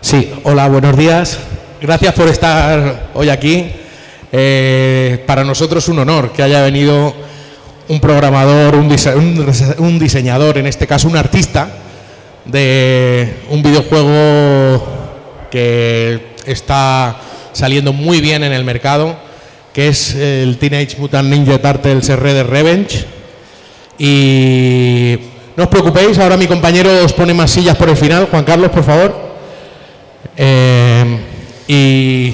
Sí, hola, buenos días. Gracias por estar hoy aquí. Para nosotros es un honor que haya venido un programador, un diseñador, en este caso un artista, de un videojuego que está saliendo muy bien en el mercado, que es el Teenage Mutant Ninja Turtles Shredder's Revenge. Y no os preocupéis, ahora mi compañero os pone más sillas por el final. Juan Carlos, por favor. Y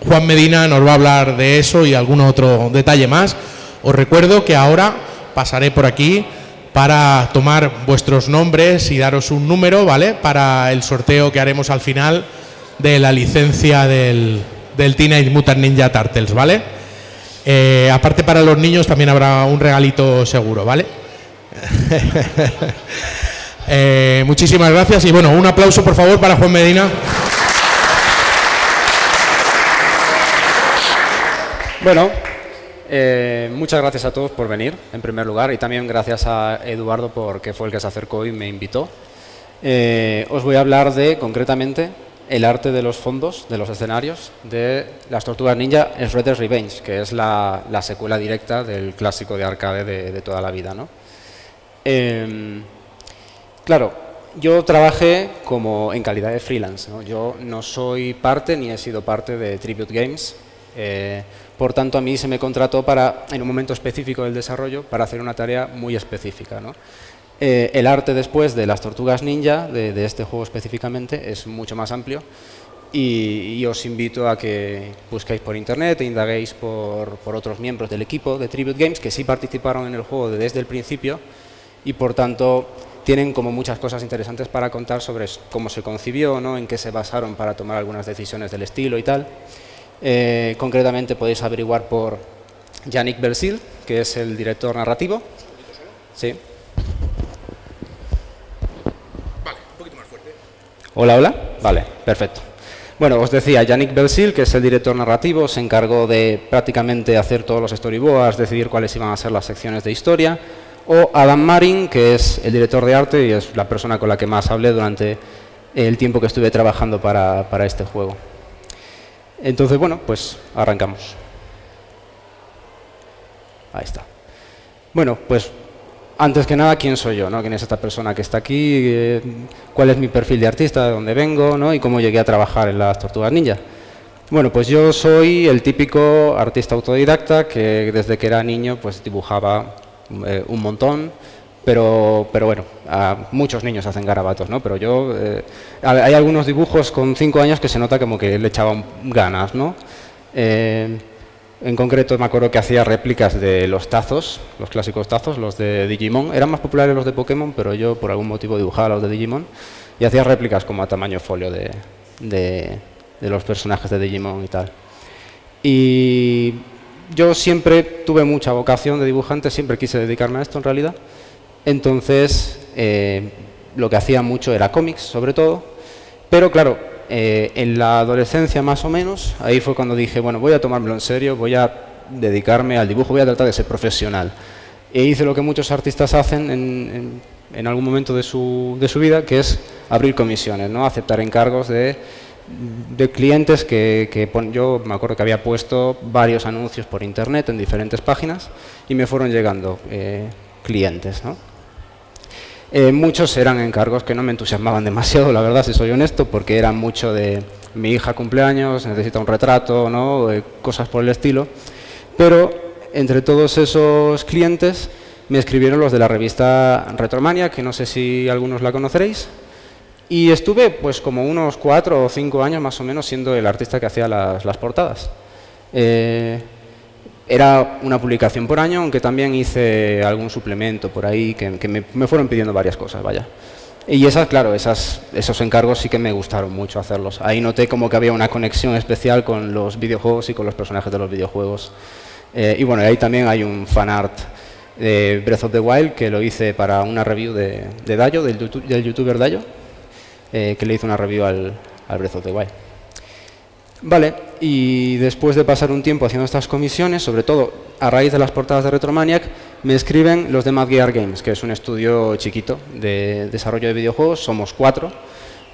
Juan Medina nos va a hablar de eso y algún otro detalle más. Os recuerdo que ahora pasaré por aquí para tomar vuestros nombres y daros un número, ¿vale? Para el sorteo que haremos al final de la licencia del Teenage Mutant Ninja Turtles, ¿vale? Aparte, para los niños también habrá un regalito seguro, ¿vale? Muchísimas gracias y bueno, un aplauso por favor para Juan Medina. Bueno, muchas gracias a todos por venir, en primer lugar, y también gracias a Eduardo porque fue el que se acercó y me invitó. Os voy a hablar de, concretamente, el arte de los fondos, de los escenarios, de las Tortugas Ninja Shredder's Revenge, que es la secuela directa del clásico de arcade de toda la vida, ¿no? Claro, yo trabajé como en calidad de freelance, ¿no? Yo no soy parte ni he sido parte de Tribute Games. Por tanto, a mí se me contrató en un momento específico del desarrollo para hacer una tarea muy específica, ¿no? El arte después de las Tortugas Ninja, de este juego específicamente, es mucho más amplio y os invito a que busquéis por internet e indaguéis por otros miembros del equipo de Tribute Games que sí participaron en el juego desde el principio y por tanto tienen como muchas cosas interesantes para contar sobre cómo se concibió, ¿no? En qué se basaron para tomar algunas decisiones del estilo y tal. Concretamente podéis averiguar por Yannick Belsil, que es el director narrativo. Sí. Vale, un poquito más fuerte. Hola, hola. Vale, perfecto. Bueno, os decía, Yannick Belsil, que es el director narrativo, se encargó de prácticamente hacer todos los storyboards, decidir cuáles iban a ser las secciones de historia. O Adam Marin, que es el director de arte y es la persona con la que más hablé durante el tiempo que estuve trabajando para este juego. Entonces, bueno, pues arrancamos. Ahí está. Bueno, pues antes que nada, ¿quién soy yo, no? ¿Quién es esta persona que está aquí? ¿Cuál es mi perfil de artista? ¿De dónde vengo? ¿No? ¿Y cómo llegué a trabajar en las Tortugas Ninja? Bueno, pues yo soy el típico artista autodidacta que desde que era niño pues dibujaba un montón. Pero bueno, muchos niños hacen garabatos, ¿no? Pero yo, hay algunos dibujos con 5 años que se nota como que le echaban ganas, ¿no? En concreto me acuerdo que hacía réplicas de los tazos, los clásicos tazos, los de Digimon. Eran más populares los de Pokémon, pero yo por algún motivo dibujaba los de Digimon y hacía réplicas como a tamaño folio de los personajes de Digimon y tal. Y yo siempre tuve mucha vocación de dibujante, siempre quise dedicarme a esto en realidad. Entonces, lo que hacía mucho era cómics, sobre todo, pero claro, en la adolescencia más o menos, ahí fue cuando dije, bueno, voy a tomármelo en serio, voy a dedicarme al dibujo, voy a tratar de ser profesional. E hice lo que muchos artistas hacen en algún momento de su vida, que es abrir comisiones, ¿no? Aceptar encargos de clientes yo me acuerdo que había puesto varios anuncios por internet en diferentes páginas y me fueron llegando clientes, ¿no? Muchos eran encargos que no me entusiasmaban demasiado, la verdad, si soy honesto, porque eran mucho de mi hija cumpleaños, necesita un retrato, ¿no? Cosas por el estilo. Pero entre todos esos clientes me escribieron los de la revista Retromania, que no sé si algunos la conoceréis. Y estuve pues como unos 4 o 5 años más o menos siendo el artista que hacía las portadas. Era una publicación por año, aunque también hice algún suplemento por ahí que me fueron pidiendo varias cosas, vaya. Y claro, esos encargos sí que me gustaron mucho hacerlos. Ahí noté como que había una conexión especial con los videojuegos y con los personajes de los videojuegos. Y bueno, ahí también hay un fanart de Breath of the Wild que lo hice para una review de Dayo, del youtuber Dayo, que le hizo una review al Breath of the Wild. Vale, y después de pasar un tiempo haciendo estas comisiones, sobre todo a raíz de las portadas de Retromaniac, me escriben los de Mad Gear Games, que es un estudio chiquito de desarrollo de videojuegos, somos 4,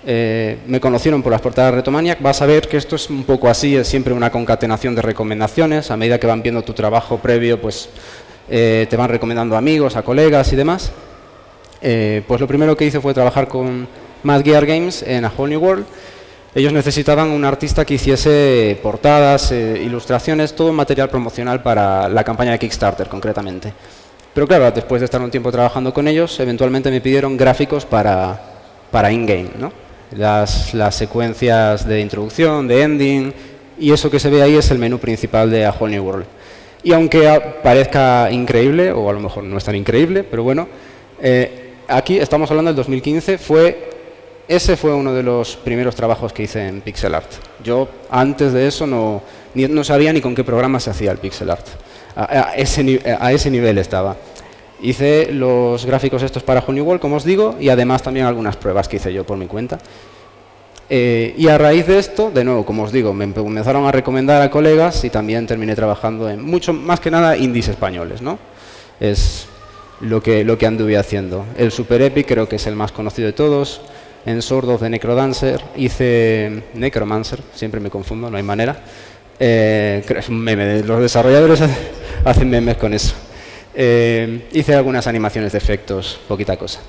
me conocieron por las portadas de Retomaniac. Vas a ver que esto es un poco así, es siempre una concatenación de recomendaciones. A medida que van viendo tu trabajo previo, pues te van recomendando a amigos, a colegas y demás. Pues lo primero que hice fue trabajar con Mad Gear Games en A Whole New World. Ellos necesitaban un artista que hiciese portadas, ilustraciones, todo material promocional para la campaña de Kickstarter, concretamente. Pero claro, después de estar un tiempo trabajando con ellos, eventualmente me pidieron gráficos para in-game, ¿no? Las secuencias de introducción, de ending, y eso que se ve ahí es el menú principal de A Whole New World. Y aunque parezca increíble, o a lo mejor no es tan increíble, pero bueno, aquí estamos hablando del 2015, ese fue uno de los primeros trabajos que hice en pixel art. Yo antes de eso no sabía ni con qué programa se hacía el pixel art. A ese nivel estaba. Hice los gráficos estos para Whole New World, como os digo, y además también algunas pruebas que hice yo por mi cuenta. Y a raíz de esto, de nuevo, como os digo, me comenzaron a recomendar a colegas y también terminé trabajando en mucho, más que nada, indies españoles, ¿no? Es lo que anduve haciendo. El Super Epic creo que es el más conocido de todos. En Sword of the Necrodancer hice Necromancer, siempre me confundo, no hay manera. Es un meme, los desarrolladores hacen memes con eso. Hice algunas animaciones de efectos, poquita cosa.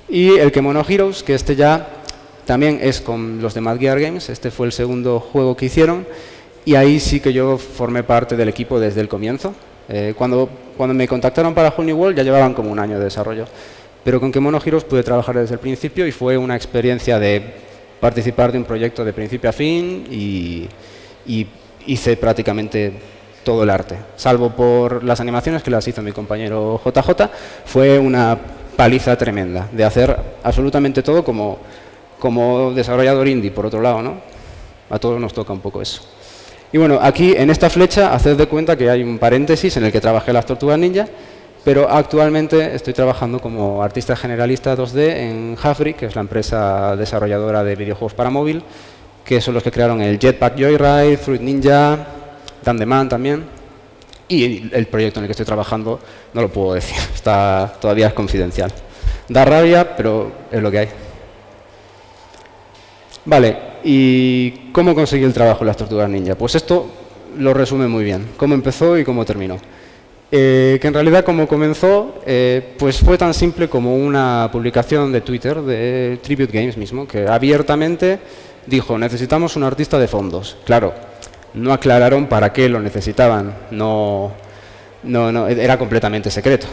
Y el Kemono Heroes, que este ya también es con los de Mad Gear Games, este fue el segundo juego que hicieron, y ahí sí que yo formé parte del equipo desde el comienzo. Cuando me contactaron para Whole New World ya llevaban como un año de desarrollo. Pero con Kemono Heroes pude trabajar desde el principio y fue una experiencia de participar de un proyecto de principio a fin y hice prácticamente todo el arte. Salvo por las animaciones que las hizo mi compañero JJ, fue una paliza tremenda de hacer absolutamente todo como desarrollador indie, por otro lado, ¿no? A todos nos toca un poco eso. Y bueno, aquí en esta flecha, haced de cuenta que hay un paréntesis en el que trabajé las Tortugas Ninja, pero actualmente estoy trabajando como artista generalista 2D en Hafri, que es la empresa desarrolladora de videojuegos para móvil, que son los que crearon el Jetpack Joyride, Fruit Ninja, Dan the Man también. Y el proyecto en el que estoy trabajando no lo puedo decir, todavía es confidencial. Da rabia, pero es lo que hay. Vale, ¿y cómo conseguí el trabajo en las Tortugas Ninja? Pues esto lo resume muy bien, cómo empezó y cómo terminó. Que en realidad como comenzó, pues fue tan simple como una publicación de Twitter de Tribute Games mismo, que abiertamente dijo, necesitamos un artista de fondos. Claro, no aclararon para qué lo necesitaban, no, era completamente secreto.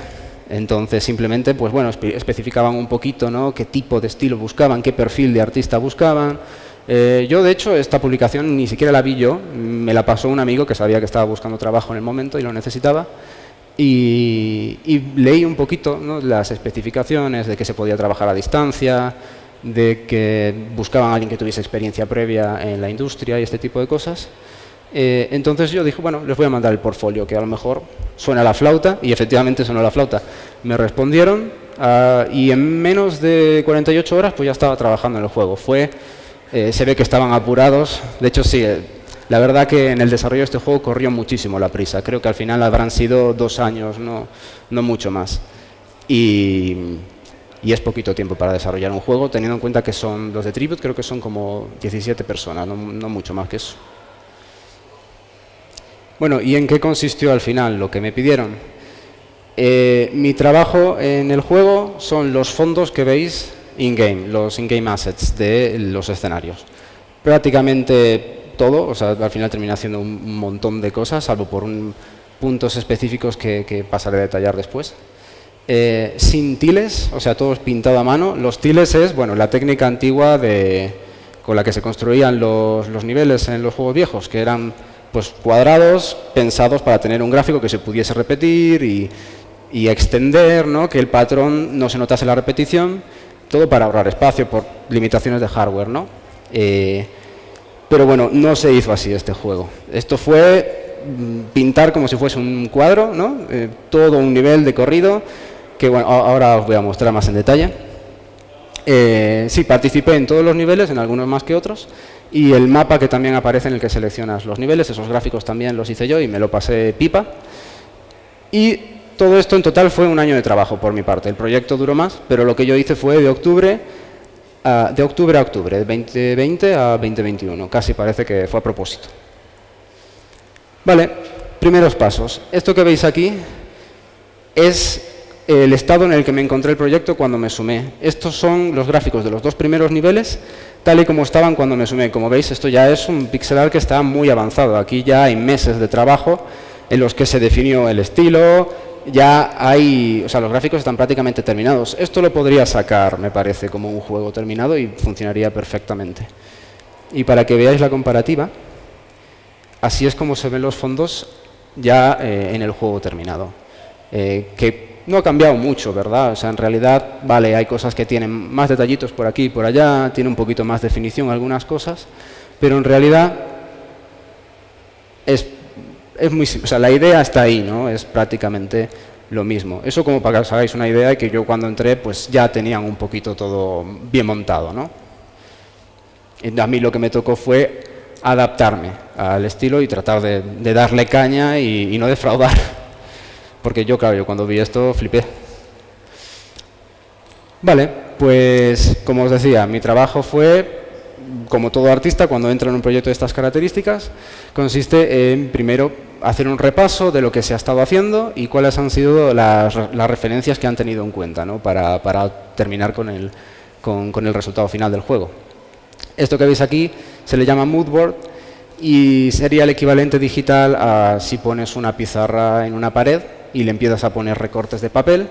Entonces simplemente, pues bueno, especificaban un poquito, ¿no?, qué tipo de estilo buscaban, qué perfil de artista buscaban. Yo, de hecho, esta publicación ni siquiera la vi yo, me la pasó un amigo que sabía que estaba buscando trabajo en el momento y lo necesitaba. Y leí un poquito, ¿no?, las especificaciones de que se podía trabajar a distancia, de que buscaban a alguien que tuviese experiencia previa en la industria y este tipo de cosas. Entonces yo dije, bueno, les voy a mandar el portfolio, que a lo mejor suena la flauta, y efectivamente sonó la flauta. Me respondieron y en menos de 48 horas pues ya estaba trabajando en el juego. Se ve que estaban apurados, de hecho sí. La verdad que en el desarrollo de este juego corrió muchísimo la prisa. Creo que al final habrán sido 2 años, no mucho más. Y es poquito tiempo para desarrollar un juego, teniendo en cuenta que son los de Tribute, creo que son como 17 personas, no mucho más que eso. Bueno, ¿y en qué consistió al final lo que me pidieron? Mi trabajo en el juego son los fondos que veis in-game, los in-game assets de los escenarios. Prácticamente todo, o sea, al final termina haciendo un montón de cosas, salvo por puntos específicos que pasaré a detallar después. Sin tiles, o sea, todo es pintado a mano. Los tiles es, bueno, la técnica antigua con la que se construían los niveles en los juegos viejos, que eran pues cuadrados pensados para tener un gráfico que se pudiese repetir y extender, ¿no?, que el patrón no se notase la repetición, todo para ahorrar espacio por limitaciones de hardware, ¿no? Pero bueno, no se hizo así este juego. Esto fue pintar como si fuese un cuadro, ¿no? Todo un nivel de corrido, que bueno, ahora os voy a mostrar más en detalle. Sí, participé en todos los niveles, en algunos más que otros, y el mapa que también aparece en el que seleccionas los niveles, esos gráficos también los hice yo y me lo pasé pipa. Y todo esto en total fue un año de trabajo por mi parte. El proyecto duró más, pero lo que yo hice fue de octubre de octubre a octubre, de 2020 a 2021. Casi parece que fue a propósito. Vale, primeros pasos. Esto que veis aquí es el estado en el que me encontré el proyecto cuando me sumé. Estos son los gráficos de los 2 primeros niveles, tal y como estaban cuando me sumé. Como veis, esto ya es un pixel art que está muy avanzado. Aquí ya hay meses de trabajo en los que se definió el estilo, ya hay, o sea, los gráficos están prácticamente terminados. Esto lo podría sacar, me parece, como un juego terminado y funcionaría perfectamente. Y para que veáis la comparativa, así es como se ven los fondos ya en el juego terminado. Que no ha cambiado mucho, ¿verdad? O sea, en realidad, vale, hay cosas que tienen más detallitos por aquí y por allá, tiene un poquito más definición algunas cosas, pero en realidad es muy simple. O sea, la idea está ahí, ¿no? Es prácticamente lo mismo. Eso como para que os hagáis una idea de que yo cuando entré, pues ya tenían un poquito todo bien montado, ¿no? Y a mí lo que me tocó fue adaptarme al estilo y tratar de darle caña y no defraudar. Porque yo, claro, yo cuando vi esto flipé. Vale, pues como os decía, mi trabajo fue, como todo artista, cuando entra en un proyecto de estas características, consiste en, primero, hacer un repaso de lo que se ha estado haciendo y cuáles han sido las referencias que han tenido en cuenta, ¿no? para terminar con el resultado final del juego. Esto que veis aquí se le llama moodboard y sería el equivalente digital a si pones una pizarra en una pared y le empiezas a poner recortes de papel.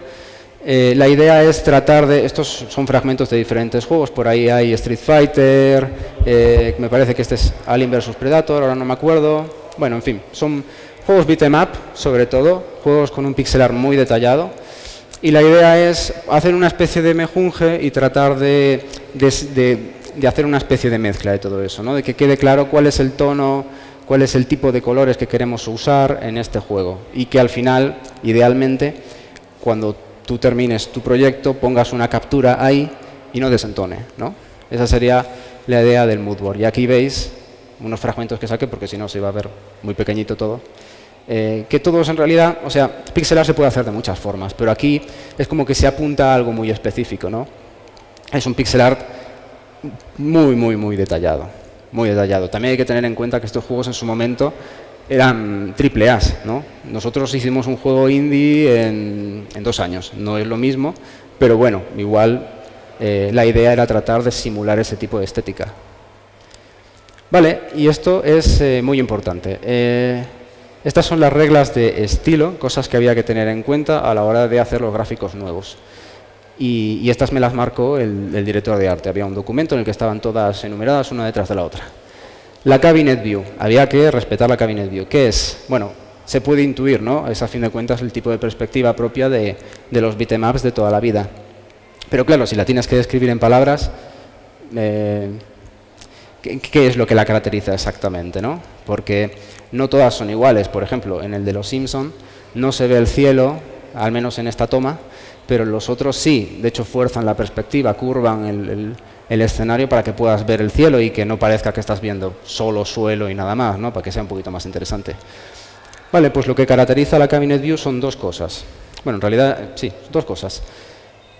La idea es tratar de... Estos son fragmentos de diferentes juegos. Por ahí hay Street Fighter, me parece que este es Alien vs Predator, ahora no me acuerdo. Bueno, en fin, son juegos beat'em up, sobre todo, juegos con un pixel art muy detallado. Y la idea es hacer una especie de mejunje y tratar de hacer una especie de mezcla de todo eso, ¿no? De que quede claro cuál es el tono, cuál es el tipo de colores que queremos usar en este juego. Y que al final, idealmente, cuando tú termines tu proyecto, pongas una captura ahí y no desentone, ¿no? Esa sería la idea del moodboard. Y aquí veis unos fragmentos que saqué, porque si no se iba a ver muy pequeñito todo. Que todos en realidad, o sea, pixel art se puede hacer de muchas formas, pero aquí es como que se apunta a algo muy específico, ¿no? Es un pixel art muy, muy, muy detallado, muy detallado. También hay que tener en cuenta que estos juegos en su momento eran AAA, ¿no? Nosotros hicimos un juego indie en 2 años, no es lo mismo, pero bueno, igual la idea era tratar de simular ese tipo de estética. Vale, y esto es muy importante. Estas son las reglas de estilo, cosas que había que tener en cuenta a la hora de hacer los gráficos nuevos. Y estas me las marcó el director de arte. Había un documento en el que estaban todas enumeradas una detrás de la otra. La Cabinet View. Había que respetar la Cabinet View. ¿Qué es? Bueno, se puede intuir, ¿no? Es a fin de cuentas el tipo de perspectiva propia de los beat'em ups de toda la vida. Pero claro, si la tienes que describir en palabras, ¿qué es lo que la caracteriza exactamente, ¿no? Porque no todas son iguales. Por ejemplo, en el de Los Simpson no se ve el cielo, al menos en esta toma, pero los otros sí. De hecho, fuerzan la perspectiva, curvan el escenario para que puedas ver el cielo y que no parezca que estás viendo solo suelo y nada más, ¿no? Para que sea un poquito más interesante. Vale, pues lo que caracteriza a la Cabinet View son 2 cosas. Bueno, en realidad, sí, 2 cosas.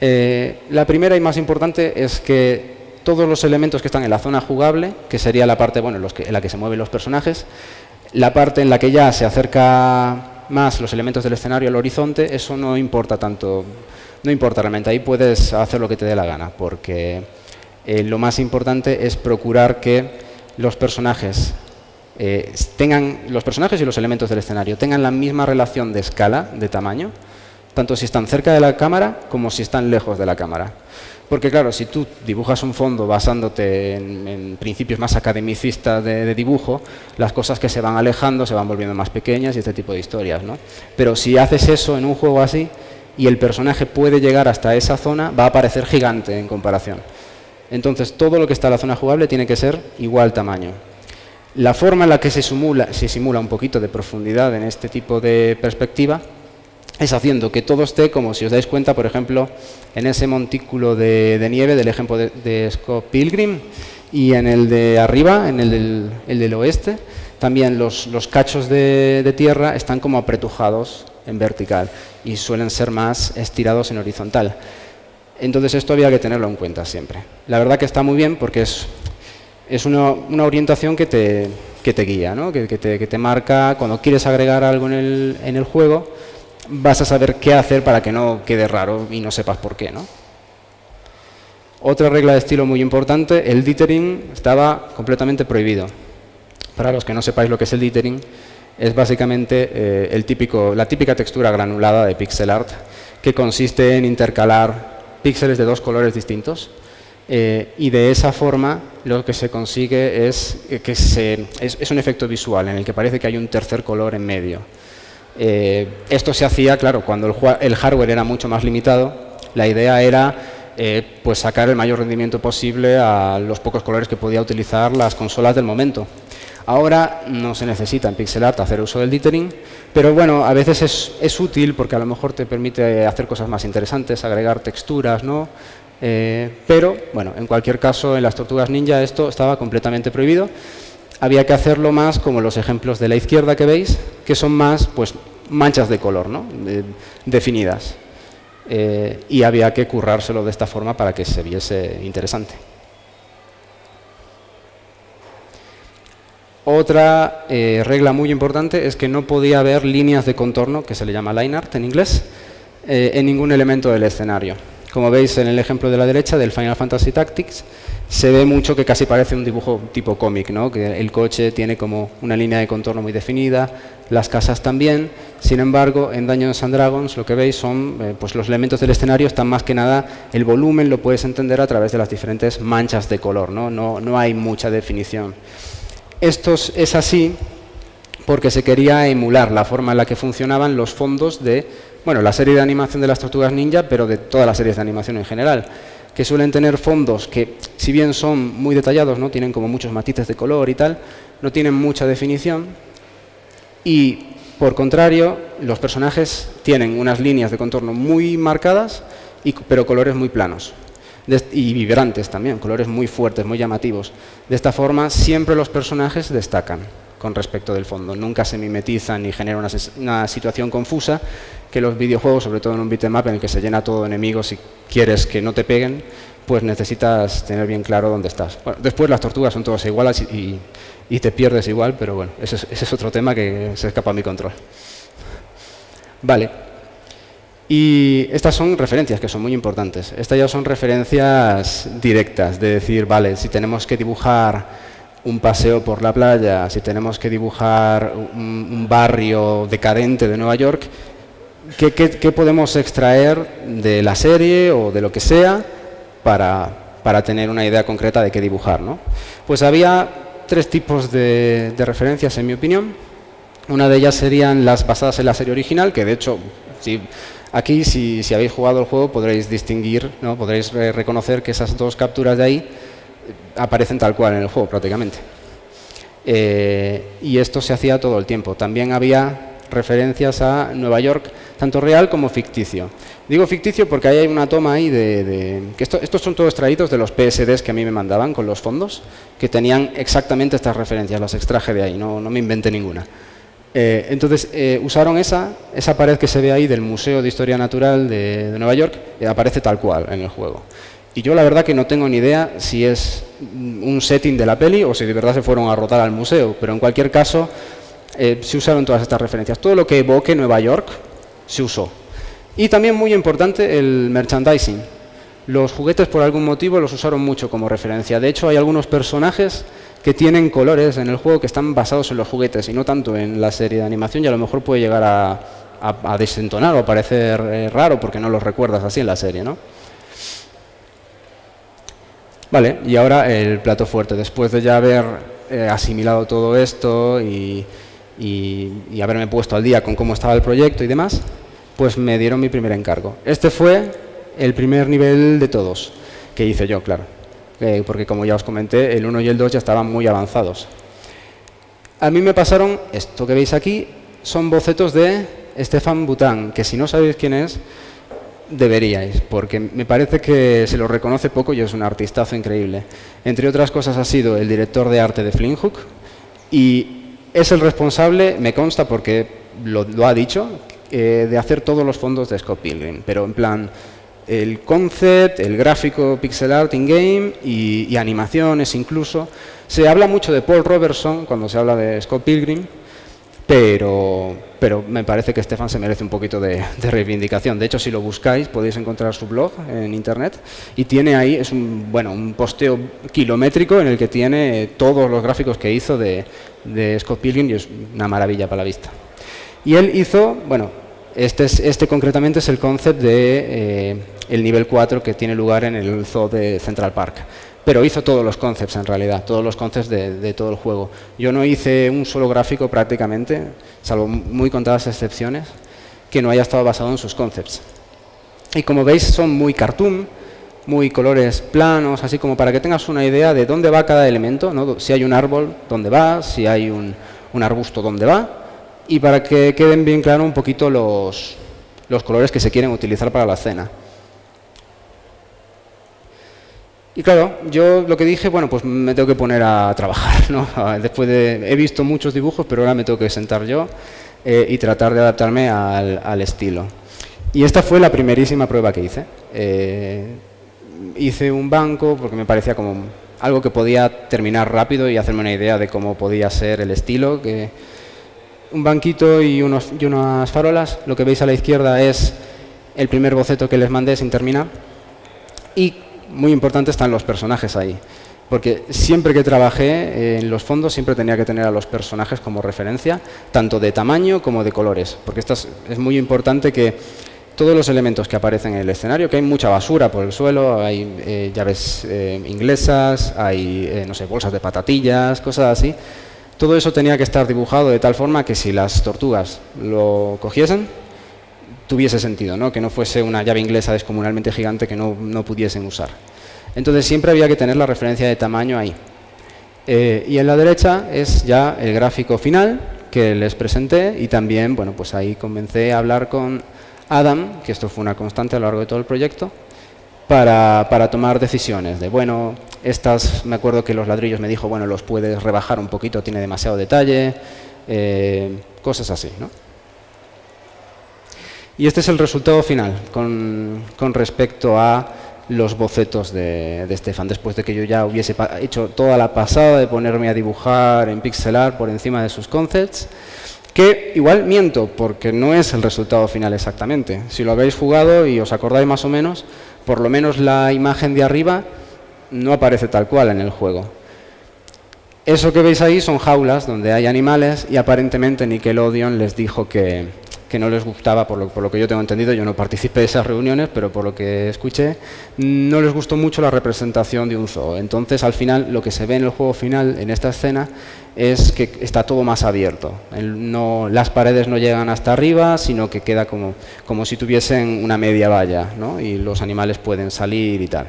La primera y más importante es que todos los elementos que están en la zona jugable, que sería la parte, bueno, en la que se mueven los personajes, la parte en la que ya se acerca más los elementos del escenario al horizonte, eso no importa tanto, no importa realmente, ahí puedes hacer lo que te dé la gana, porque lo más importante es procurar que los personajes los personajes y los elementos del escenario tengan la misma relación de escala, de tamaño, tanto si están cerca de la cámara como si están lejos de la cámara. Porque claro, si tú dibujas un fondo basándote en principios más academicistas de dibujo, las cosas que se van alejando se van volviendo más pequeñas y este tipo de historias, ¿no? Pero si haces eso en un juego así y el personaje puede llegar hasta esa zona, va a parecer gigante en comparación. Entonces todo lo que está en la zona jugable tiene que ser igual tamaño. La forma en la que se simula un poquito de profundidad en este tipo de perspectiva es haciendo que todo esté, como si os dais cuenta, por ejemplo, en ese montículo de nieve del ejemplo de Scott Pilgrim, y en el de arriba, en el del oeste, también los cachos de tierra están como apretujados en vertical y suelen ser más estirados en horizontal. Entonces esto había que tenerlo en cuenta siempre. La verdad que está muy bien porque es una orientación que te guía, ¿no? que te marca cuando quieres agregar algo en el juego, vas a saber qué hacer para que no quede raro y no sepas por qué, ¿no? Otra regla de estilo muy importante, el dithering estaba completamente prohibido. Para los que no sepáis lo que es el dithering, es básicamente la típica textura granulada de pixel art, que consiste en intercalar píxeles de dos colores distintos. Y de esa forma lo que se consigue es un efecto visual en el que parece que hay un tercer color en medio. Esto se hacía, claro, cuando el hardware era mucho más limitado. La idea era pues sacar el mayor rendimiento posible a los pocos colores que podía utilizar las consolas del momento. Ahora no se necesita en pixel art hacer uso del dithering, pero bueno, a veces es útil porque a lo mejor te permite hacer cosas más interesantes, agregar texturas, ¿no? Pero bueno, en cualquier caso, en las Tortugas Ninja esto estaba completamente prohibido. Había que hacerlo más como los ejemplos de la izquierda que veis, que son más pues manchas de color, ¿no? Definidas. Y había que currárselo de esta forma para que se viese interesante. Otra regla muy importante es que no podía haber líneas de contorno, que se le llama line art en inglés, en ningún elemento del escenario. Como veis en el ejemplo de la derecha del Final Fantasy Tactics, se ve mucho que casi parece un dibujo tipo cómic, ¿no? Que el coche tiene como una línea de contorno muy definida, las casas también. Sin embargo, en Dungeons and Dragons lo que veis son pues los elementos del escenario están más que nada, el volumen lo puedes entender a través de las diferentes manchas de color, ¿no? No hay mucha definición. Esto es así porque se quería emular la forma en la que funcionaban los fondos de la serie de animación de las Tortugas Ninja, pero de todas las series de animación en general, que suelen tener fondos que, si bien son muy detallados, ¿no? Tienen como muchos matices de color y tal, no tienen mucha definición y, por contrario, los personajes tienen unas líneas de contorno muy marcadas, pero colores muy planos. Y vibrantes también, colores muy fuertes, muy llamativos. De esta forma, siempre los personajes destacan con respecto del fondo. Nunca se mimetizan ni generan una situación confusa que los videojuegos, sobre todo en un beat'em up en el que se llena todo de enemigos y quieres que no te peguen, pues necesitas tener bien claro dónde estás. Bueno, después las tortugas son todas iguales y te pierdes igual, pero bueno, ese es otro tema que se escapa a mi control. Vale. Y estas son referencias que son muy importantes. Estas ya son referencias directas, de decir, vale, si tenemos que dibujar un paseo por la playa, si tenemos que dibujar un barrio decadente de Nueva York, ¿qué podemos extraer de la serie o de lo que sea para tener una idea concreta de qué dibujar, ¿no? Pues había tres tipos de referencias, en mi opinión. Una de ellas serían las basadas en la serie original, que de hecho, aquí si habéis jugado el juego podréis distinguir, ¿no? Podréis reconocer que esas dos capturas de ahí aparecen tal cual en el juego prácticamente. Y esto se hacía todo el tiempo. También había referencias a Nueva York, tanto real como ficticio. Digo ficticio porque ahí hay una toma ahí que estos son todos extraídos de los PSDs que a mí me mandaban con los fondos, que tenían exactamente estas referencias, las extraje de ahí, no me inventé ninguna. Entonces usaron esa pared que se ve ahí del Museo de Historia Natural de Nueva York, aparece tal cual en el juego. Y yo la verdad que no tengo ni idea si es un setting de la peli o si de verdad se fueron a rotar al museo, pero en cualquier caso se usaron todas estas referencias. Todo lo que evoque Nueva York se usó. Y también muy importante el merchandising. Los juguetes por algún motivo los usaron mucho como referencia. De hecho hay algunos personajes que tienen colores en el juego que están basados en los juguetes y no tanto en la serie de animación, y a lo mejor puede llegar a desentonar o a parecer raro porque no los recuerdas así en la serie, ¿no? Vale, y ahora el plato fuerte. Después de ya haber asimilado todo esto y haberme puesto al día con cómo estaba el proyecto y demás, pues me dieron mi primer encargo. Este fue el primer nivel de todos que hice yo, claro. Porque como ya os comenté, el 1 y el 2 ya estaban muy avanzados. A mí me pasaron, esto que veis aquí, son bocetos de Stefan Bután, que si no sabéis quién es, deberíais, porque me parece que se lo reconoce poco y es un artistazo increíble. Entre otras cosas ha sido el director de arte de Flint Hook y es el responsable, me consta porque lo ha dicho, de hacer todos los fondos de Scott Pilgrim, pero en plan el concept, el gráfico pixel art in-game y animaciones incluso. Se habla mucho de Paul Robertson cuando se habla de Scott Pilgrim, pero me parece que Stefan se merece un poquito de reivindicación. De hecho, si lo buscáis, podéis encontrar su blog en internet y tiene ahí, es un posteo kilométrico en el que tiene todos los gráficos que hizo de Scott Pilgrim y es una maravilla para la vista. Y él hizo, bueno, este concretamente es el concept de el nivel 4 que tiene lugar en el zoo de Central Park. Pero hizo todos los concepts en realidad, todos los concepts de todo el juego. Yo no hice un solo gráfico prácticamente, salvo muy contadas excepciones, que no haya estado basado en sus concepts. Y como veis son muy cartoon, muy colores planos, así como para que tengas una idea de dónde va cada elemento, ¿no? Si hay un árbol, dónde va, si hay un arbusto, dónde va, y para que queden bien claros un poquito los colores que se quieren utilizar para la escena. Y claro, yo lo que dije, bueno, pues me tengo que poner a trabajar, ¿no? He visto muchos dibujos, pero ahora me tengo que sentar yo y tratar de adaptarme al estilo. Y esta fue la primerísima prueba que hice. Hice un banco porque me parecía como algo que podía terminar rápido y hacerme una idea de cómo podía ser el estilo. Un banquito y unas farolas. Lo que veis a la izquierda es el primer boceto que les mandé sin terminar. Y muy importante están los personajes ahí, porque siempre que trabajé en los fondos siempre tenía que tener a los personajes como referencia, tanto de tamaño como de colores, porque es muy importante que todos los elementos que aparecen en el escenario, que hay mucha basura por el suelo, hay llaves inglesas, hay no sé, bolsas de patatillas, cosas así, todo eso tenía que estar dibujado de tal forma que si las tortugas lo cogiesen, tuviese sentido, ¿no? Que no fuese una llave inglesa descomunalmente gigante que no pudiesen usar. Entonces siempre había que tener la referencia de tamaño ahí. Y en la derecha es ya el gráfico final que les presenté y también, bueno, pues ahí comencé a hablar con Adam, que esto fue una constante a lo largo de todo el proyecto, para tomar decisiones de, bueno, me acuerdo que los ladrillos me dijo, bueno, los puedes rebajar un poquito, tiene demasiado detalle, cosas así, ¿no? Y este es el resultado final con respecto a los bocetos de Stefan, después de que yo ya hubiese hecho toda la pasada de ponerme a dibujar en pixel art por encima de sus concepts, que igual miento, porque no es el resultado final exactamente. Si lo habéis jugado y os acordáis más o menos, por lo menos la imagen de arriba no aparece tal cual en el juego. Eso que veis ahí son jaulas donde hay animales y aparentemente Nickelodeon les dijo que no les gustaba, por lo que yo tengo entendido, yo no participé de esas reuniones, pero por lo que escuché, no les gustó mucho la representación de un zoo. Entonces, al final, lo que se ve en el juego final, en esta escena, es que está todo más abierto. Las paredes no llegan hasta arriba, sino que queda como si tuviesen una media valla, ¿no? Y los animales pueden salir y tal.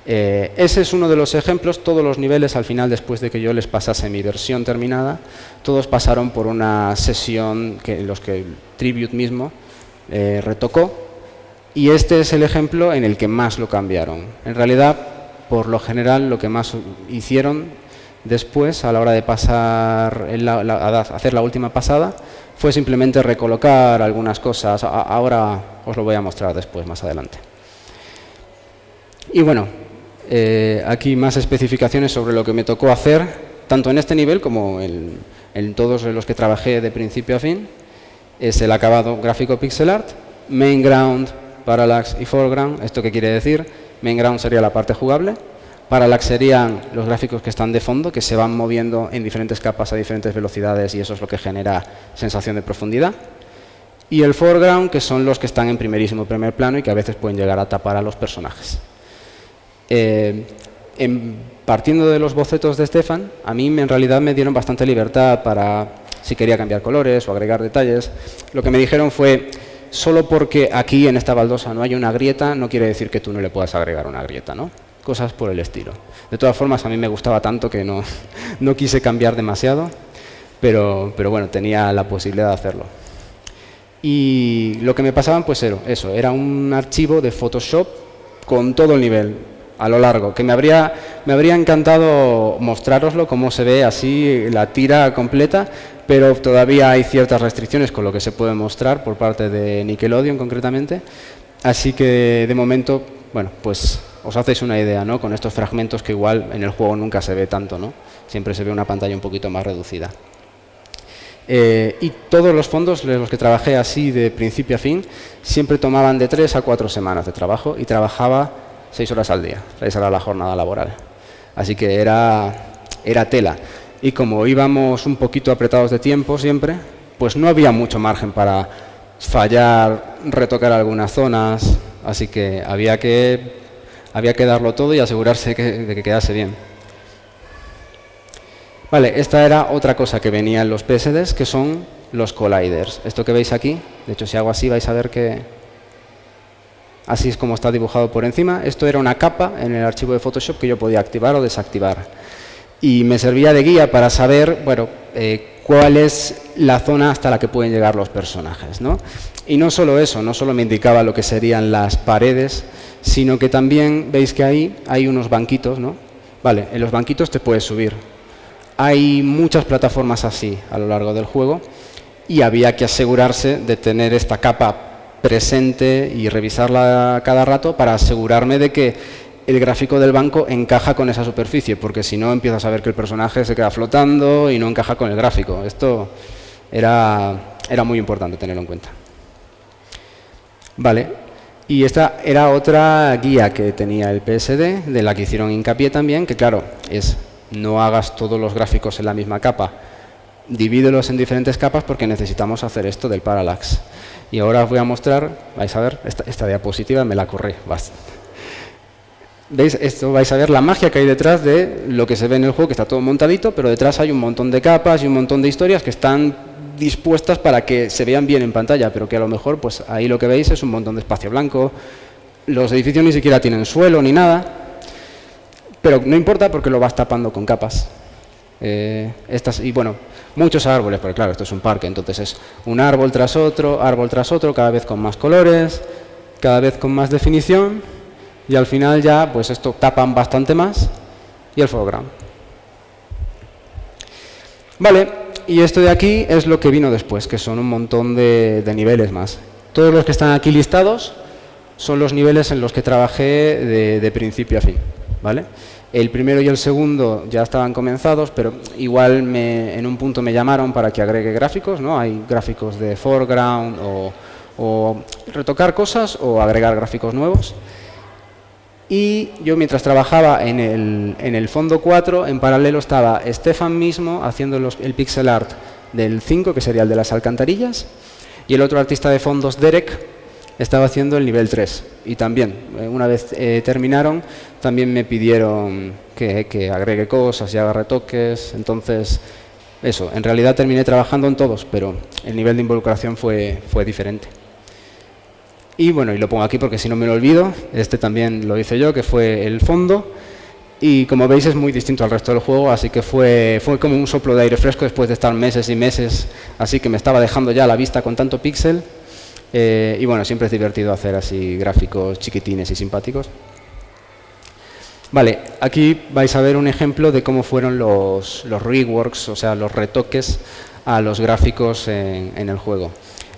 Ese es uno de los ejemplos. Todos los niveles, al final, después de que yo les pasase mi versión terminada, todos pasaron por una sesión en los que Tribute mismo retocó, y este es el ejemplo en el que más lo cambiaron. En realidad, por lo general, lo que más hicieron después, a la hora de pasar hacer la última pasada, fue simplemente recolocar algunas cosas. Ahora os lo voy a mostrar después, más adelante. Y bueno, aquí más especificaciones sobre lo que me tocó hacer, tanto en este nivel como en todos los que trabajé de principio a fin. Es el acabado gráfico pixel art, main ground, parallax y foreground. ¿Esto qué quiere decir? Main ground sería la parte jugable, parallax serían los gráficos que están de fondo, que se van moviendo en diferentes capas a diferentes velocidades y eso es lo que genera sensación de profundidad. Y el foreground, que son los que están en primer plano y que a veces pueden llegar a tapar a los personajes. Partiendo de los bocetos de Stefan, a mí en realidad me dieron bastante libertad para si quería cambiar colores o agregar detalles. Lo que me dijeron fue, solo porque aquí en esta baldosa no hay una grieta, no quiere decir que tú no le puedas agregar una grieta, ¿no? Cosas por el estilo. De todas formas, a mí me gustaba tanto que no quise cambiar demasiado, pero bueno, tenía la posibilidad de hacerlo. Y lo que me pasaban, pues era un archivo de Photoshop con todo el nivel, a lo largo, que me habría encantado mostrároslo, cómo se ve así la tira completa, pero todavía hay ciertas restricciones con lo que se puede mostrar por parte de Nickelodeon concretamente. Así que de momento, bueno, pues os hacéis una idea, ¿no? Con estos fragmentos que igual en el juego nunca se ve tanto, ¿no? Siempre se ve una pantalla un poquito más reducida. Y todos los fondos, los que trabajé así de principio a fin, siempre tomaban de 3 a 4 semanas de trabajo y trabajaba 6 horas al día. Esa era la jornada laboral. Así que era tela. Y como íbamos un poquito apretados de tiempo siempre, pues no había mucho margen para fallar, retocar algunas zonas. Así que había que darlo todo y asegurarse de que quedase bien. Vale, esta era otra cosa que venía en los PSDs, que son los colliders. Esto que veis aquí, de hecho si hago así vais a ver que así es como está dibujado por encima. Esto era una capa en el archivo de Photoshop que yo podía activar o desactivar. Y me servía de guía para saber, bueno, cuál es la zona hasta la que pueden llegar los personajes, ¿no? Y no solo eso, no solo me indicaba lo que serían las paredes, sino que también veis que ahí hay unos banquitos, ¿no? Vale, en los banquitos te puedes subir. Hay muchas plataformas así a lo largo del juego y había que asegurarse de tener esta capa presente y revisarla cada rato para asegurarme de que el gráfico del banco encaja con esa superficie, porque si no empiezas a ver que el personaje se queda flotando y no encaja con el gráfico. Esto era muy importante tenerlo en cuenta. Vale, y esta era otra guía que tenía el PSD, de la que hicieron hincapié también, que claro, es no hagas todos los gráficos en la misma capa, divídelos en diferentes capas porque necesitamos hacer esto del parallax. Y ahora os voy a mostrar, vais a ver, esta diapositiva me la corrí bastante. ¿Veis? Esto vais a ver la magia que hay detrás de lo que se ve en el juego, que está todo montadito, pero detrás hay un montón de capas y un montón de historias que están dispuestas para que se vean bien en pantalla, pero que a lo mejor pues ahí lo que veis es un montón de espacio blanco, los edificios ni siquiera tienen suelo ni nada. Pero no importa porque lo vas tapando con capas. Y bueno, muchos árboles, porque claro, esto es un parque, entonces es un árbol tras otro, cada vez con más colores, cada vez con más definición, y al final ya, pues esto tapan bastante más, y el foreground. Vale, y esto de aquí es lo que vino después, que son un montón de niveles más. Todos los que están aquí listados son los niveles en los que trabajé de principio a fin. ¿Vale? El primero y el segundo ya estaban comenzados, pero igual en un punto me llamaron para que agregue gráficos, ¿no? Hay gráficos de foreground o retocar cosas o agregar gráficos nuevos. Y yo mientras trabajaba en el fondo 4, en paralelo estaba Stefan mismo haciendo el pixel art del 5, que sería el de las alcantarillas, y el otro artista de fondos, Derek, estaba haciendo el nivel 3 y también, una vez terminaron, también me pidieron que agregue cosas y haga retoques, entonces eso, en realidad terminé trabajando en todos, pero el nivel de involucración fue diferente. Y bueno, y lo pongo aquí porque si no me lo olvido, este también lo hice yo, que fue el fondo, y como veis es muy distinto al resto del juego, así que fue como un soplo de aire fresco después de estar meses y meses, así que me estaba dejando ya la vista con tanto píxel. Y bueno, siempre es divertido hacer así gráficos chiquitines y simpáticos. Vale, aquí vais a ver un ejemplo de cómo fueron los reworks, o sea, los retoques a los gráficos en el juego.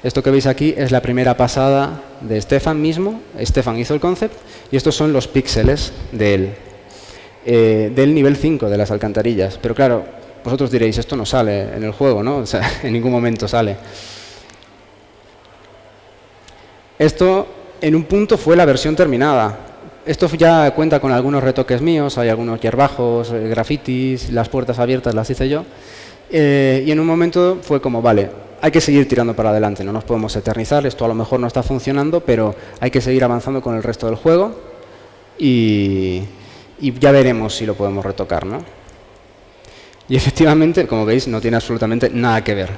Esto que veis aquí es la primera pasada de Stefan mismo. Stefan hizo el concept y estos son los píxeles de él, del nivel 5 de las alcantarillas. Pero claro, vosotros diréis, esto no sale en el juego, ¿no? O sea, en ningún momento sale. Esto, en un punto, fue la versión terminada. Esto ya cuenta con algunos retoques míos, hay algunos hierbajos, grafitis, las puertas abiertas las hice yo. Y en un momento fue como, vale, hay que seguir tirando para adelante, no nos podemos eternizar, esto a lo mejor no está funcionando, pero hay que seguir avanzando con el resto del juego y ya veremos si lo podemos retocar, ¿no? Y efectivamente, como veis, no tiene absolutamente nada que ver.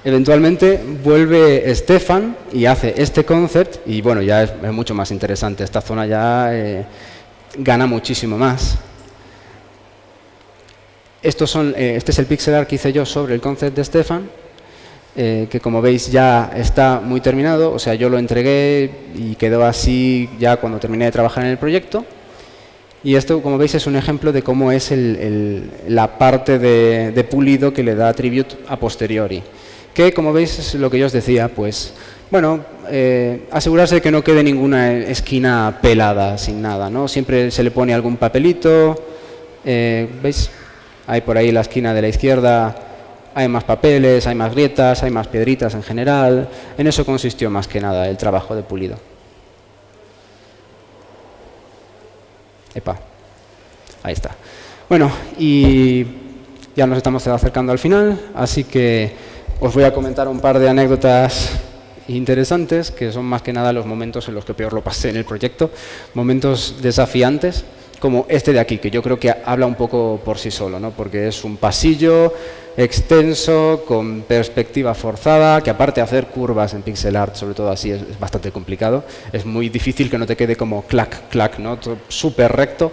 Eventualmente vuelve Stefan y hace este concept y bueno, ya es mucho más interesante. Esta zona ya gana muchísimo más. Este es el pixel art que hice yo sobre el concept de Stefan, que como veis ya está muy terminado, o sea, yo lo entregué y quedó así ya cuando terminé de trabajar en el proyecto. Y esto, como veis, es un ejemplo de cómo es la parte de pulido que le da Tribute a posteriori. que, como veis, es lo que yo os decía, pues, bueno, asegurarse de que no quede ninguna esquina pelada, sin nada, ¿no? Siempre se le pone algún papelito, ¿veis? Hay por ahí la esquina de la izquierda, hay más papeles, hay más grietas, hay más piedritas en general. En eso consistió más que nada el trabajo de pulido. Epa, ahí está. Bueno, y ya nos estamos acercando al final, así que os voy a comentar un par de anécdotas interesantes, que son más que nada los momentos en los que peor lo pasé en el proyecto, momentos desafiantes, como este de aquí, que yo creo que habla un poco por sí solo, ¿no? Porque es un pasillo extenso, con perspectiva forzada, que aparte de hacer curvas en pixel art, sobre todo así, es bastante complicado. Es muy difícil que no te quede como clac, clac, ¿no? Súper recto.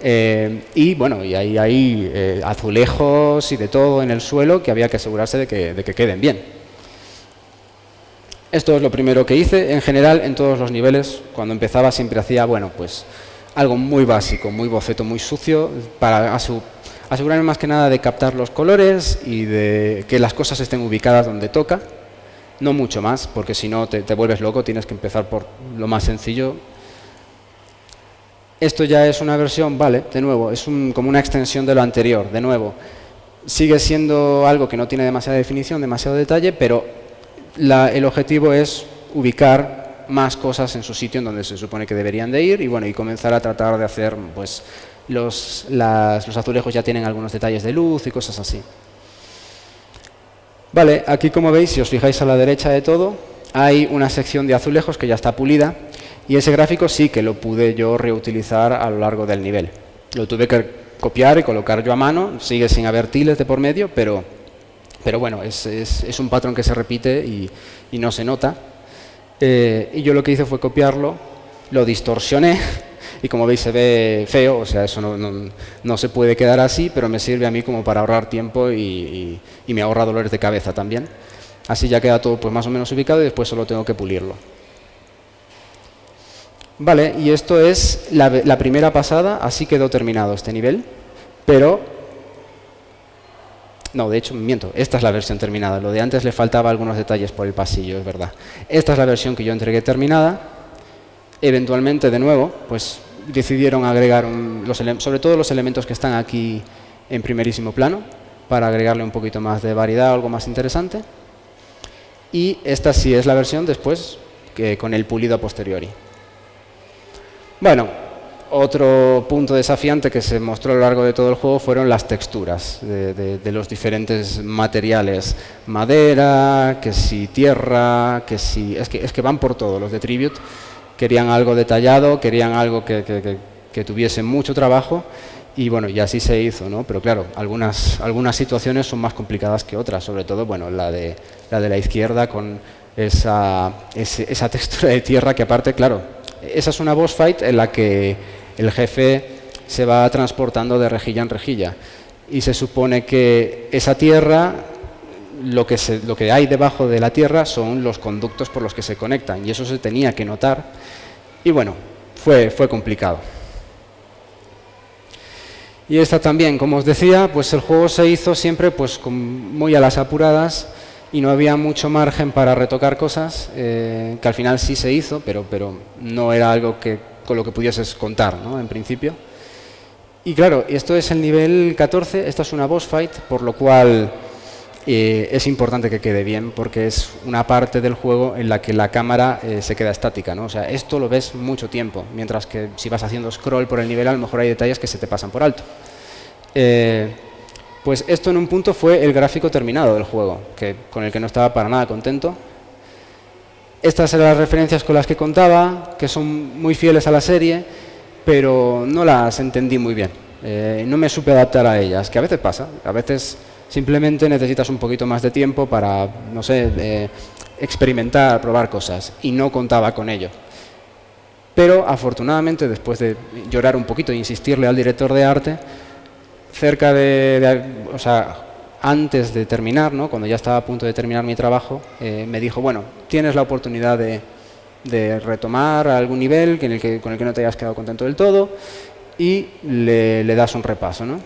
Y bueno, y hay azulejos y de todo en el suelo que había que asegurarse de que queden bien. Esto es lo primero que hice. En general, en todos los niveles, cuando empezaba siempre hacía, bueno, pues algo muy básico, muy boceto, muy sucio, para asegurarme más que nada de captar los colores y de que las cosas estén ubicadas donde toca. No mucho más, porque si no te vuelves loco, tienes que empezar por lo más sencillo. Esto ya es una versión, vale, de nuevo, es como una extensión de lo anterior, de nuevo. Sigue siendo algo que no tiene demasiada definición, demasiado detalle, pero el objetivo es ubicar más cosas en su sitio en donde se supone que deberían de ir y, bueno, y comenzar a tratar de hacer, pues, los azulejos ya tienen algunos detalles de luz y cosas así. Vale, aquí como veis, si os fijáis a la derecha de todo, hay una sección de azulejos que ya está pulida. Y ese gráfico sí que lo pude yo reutilizar a lo largo del nivel. Lo tuve que copiar y colocar yo a mano, sigue sin haber tiles de por medio, pero bueno, es un patrón que se repite y no se nota. Y yo lo que hice fue copiarlo, lo distorsioné y como veis se ve feo, o sea, eso no se puede quedar así, pero me sirve a mí como para ahorrar tiempo y me ahorra dolores de cabeza también. Así ya queda todo pues más o menos ubicado y después solo tengo que pulirlo. Vale, y esto es la primera pasada, así quedó terminado este nivel, pero... No, de hecho, miento, esta es la versión terminada, lo de antes le faltaba algunos detalles por el pasillo, es verdad. Esta es la versión que yo entregué terminada, eventualmente, de nuevo, pues decidieron agregar, sobre todo los elementos que están aquí en primerísimo plano, para agregarle un poquito más de variedad, algo más interesante. Y esta sí es la versión después, con el pulido a posteriori. Bueno, otro punto desafiante que se mostró a lo largo de todo el juego fueron las texturas de los diferentes materiales. Madera, que si tierra, que si... Es que van por todo. Los de Tribute querían algo detallado, querían algo que tuviese mucho trabajo y bueno, y así se hizo, ¿no? Pero claro, algunas situaciones son más complicadas que otras, sobre todo, bueno, la de la izquierda con esa textura de tierra que aparte, claro, esa es una boss fight en la que el jefe se va transportando de rejilla en rejilla y se supone que esa tierra, lo que hay debajo de la tierra son los conductos por los que se conectan y eso se tenía que notar y bueno, fue complicado. Y esta también, como os decía, pues el juego se hizo siempre pues muy a las apuradas y no había mucho margen para retocar cosas, que al final sí se hizo, pero no era algo con lo que pudieses contar, ¿no? En principio. Y claro, esto es el nivel 14, esta es una boss fight, por lo cual es importante que quede bien, porque es una parte del juego en la que la cámara se queda estática, ¿no? O sea, esto lo ves mucho tiempo, mientras que si vas haciendo scroll por el nivel, a lo mejor hay detalles que se te pasan por alto. Pues esto en un punto fue el gráfico terminado del juego, con el que no estaba para nada contento. Estas eran las referencias con las que contaba, que son muy fieles a la serie, pero no las entendí muy bien. No me supe adaptar a ellas, que a veces pasa. A veces simplemente necesitas un poquito más de tiempo para, no sé, experimentar, probar cosas, y no contaba con ello. Pero afortunadamente, después de llorar un poquito e insistirle al director de arte, cerca o sea, antes de terminar, ¿no? Cuando ya estaba a punto de terminar mi trabajo, me dijo, bueno, tienes la oportunidad de retomar algún nivel con el que no te hayas quedado contento del todo y le das un repaso, ¿no?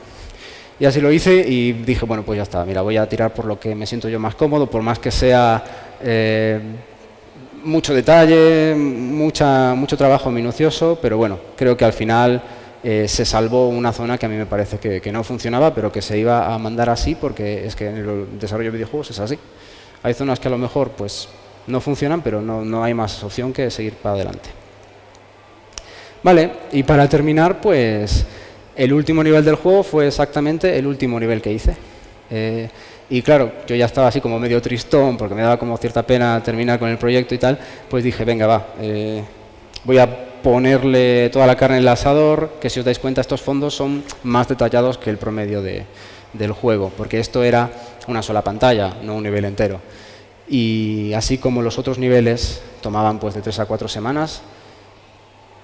Y así lo hice y dije, bueno, pues ya está, mira, voy a tirar por lo que me siento yo más cómodo, por más que sea mucho detalle, mucho trabajo minucioso, pero bueno, creo que al final se salvó una zona que a mí me parece que no funcionaba, pero que se iba a mandar así porque es que en el desarrollo de videojuegos es así. Hay zonas que a lo mejor pues no funcionan, pero no hay más opción que seguir para adelante. Vale, y para terminar, pues el último nivel del juego fue exactamente el último nivel que hice. Y claro, yo ya estaba así como medio tristón, porque me daba como cierta pena terminar con el proyecto y tal, pues dije, venga, va, voy a ponerle toda la carne en el asador, que si os dais cuenta estos fondos son más detallados que el promedio del juego, porque esto era una sola pantalla, no un nivel entero. Y así como los otros niveles tomaban pues de 3 a 4 semanas,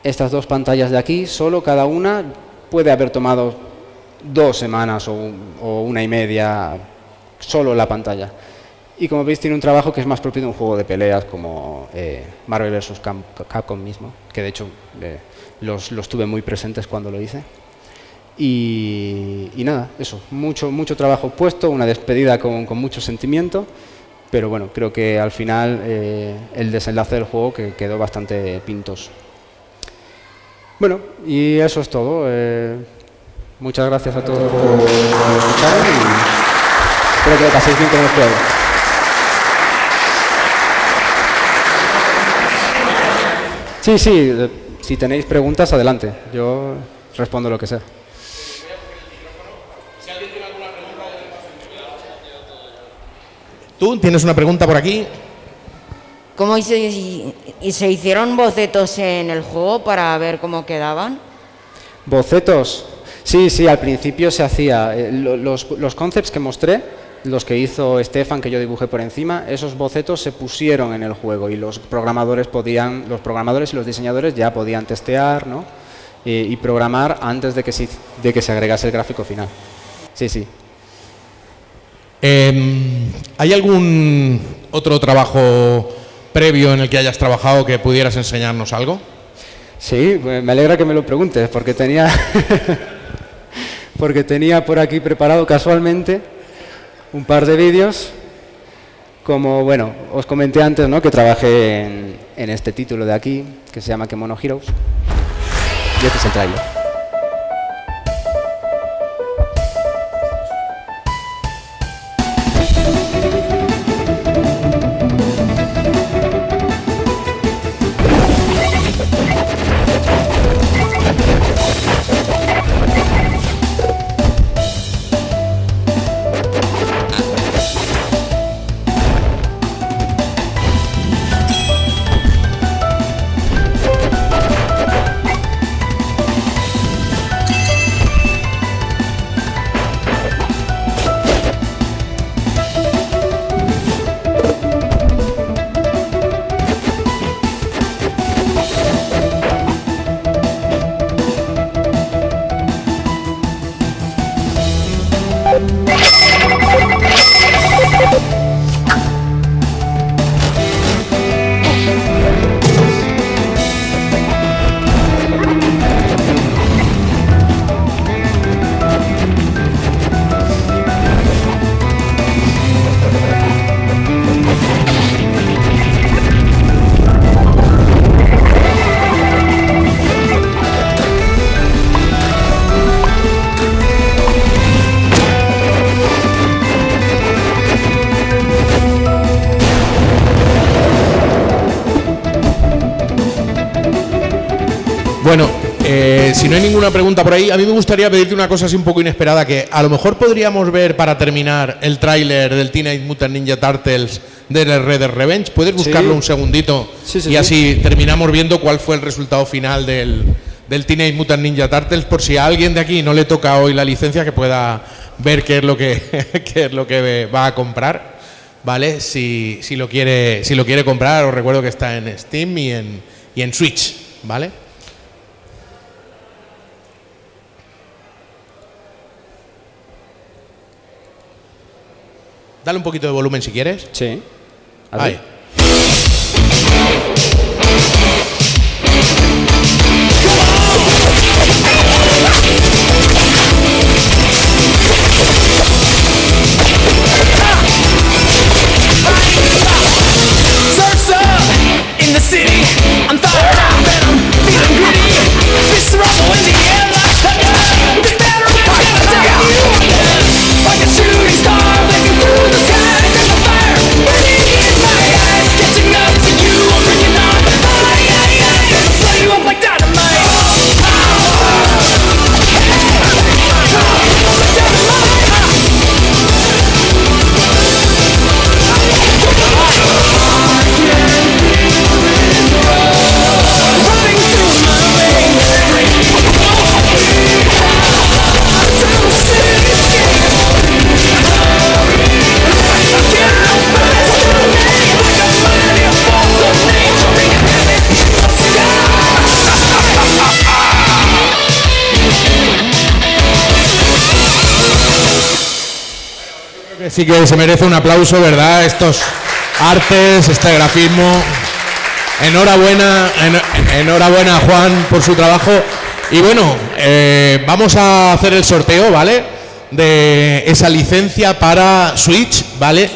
estas dos pantallas de aquí, solo cada una puede haber tomado 2 semanas o 1 y media, solo la pantalla. Y como veis tiene un trabajo que es más propio de un juego de peleas como Marvel vs. Capcom mismo, que de hecho los tuve muy presentes cuando lo hice. Y nada, eso, mucho trabajo puesto, una despedida con mucho sentimiento, pero bueno, creo que al final el desenlace del juego que quedó bastante pintoso. Bueno, y eso es todo. Muchas gracias a todos por escucharme y espero que lo paséis bien con el juego. Sí, si tenéis preguntas, adelante. Yo respondo lo que sea. ¿Tú tienes una pregunta por aquí? ¿Cómo se hicieron bocetos en el juego para ver cómo quedaban? ¿Bocetos? Sí, al principio se hacía. Los concepts que mostré, los que hizo Stefan, que yo dibujé por encima, esos bocetos se pusieron en el juego y los programadores y los diseñadores ya podían testear, ¿no? y programar antes de que se agregase el gráfico final. Sí. ¿Hay algún otro trabajo previo en el que hayas trabajado que pudieras enseñarnos algo? Sí, me alegra que me lo preguntes, porque tenía por aquí preparado casualmente un par de vídeos. Como, bueno, os comenté antes, ¿no?, que trabajé en este título de aquí, que se llama Kemono Heroes. Y este es el trailer. Bueno, si no hay ninguna pregunta por ahí, a mí me gustaría pedirte una cosa así un poco inesperada, que a lo mejor podríamos ver, para terminar, el tráiler del Teenage Mutant Ninja Turtles de Red Dead Revenge. ¿Puedes buscarlo un segundito? Sí, y así terminamos viendo cuál fue el resultado final del Teenage Mutant Ninja Turtles, por si a alguien de aquí no le toca hoy la licencia, que pueda ver qué es lo que va a comprar, ¿vale? Si lo quiere comprar, os recuerdo que está en Steam y en Switch, ¿vale? Dale un poquito de volumen si quieres. Sí. Ahí. Sí que se merece un aplauso, ¿verdad? Estos artes, este grafismo. Enhorabuena, enhorabuena Juan por su trabajo. Y bueno, vamos a hacer el sorteo, ¿vale? De esa licencia para Switch, ¿vale?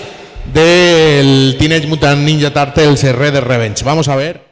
Del Teenage Mutant Ninja Turtles Red Revenge. Vamos a ver.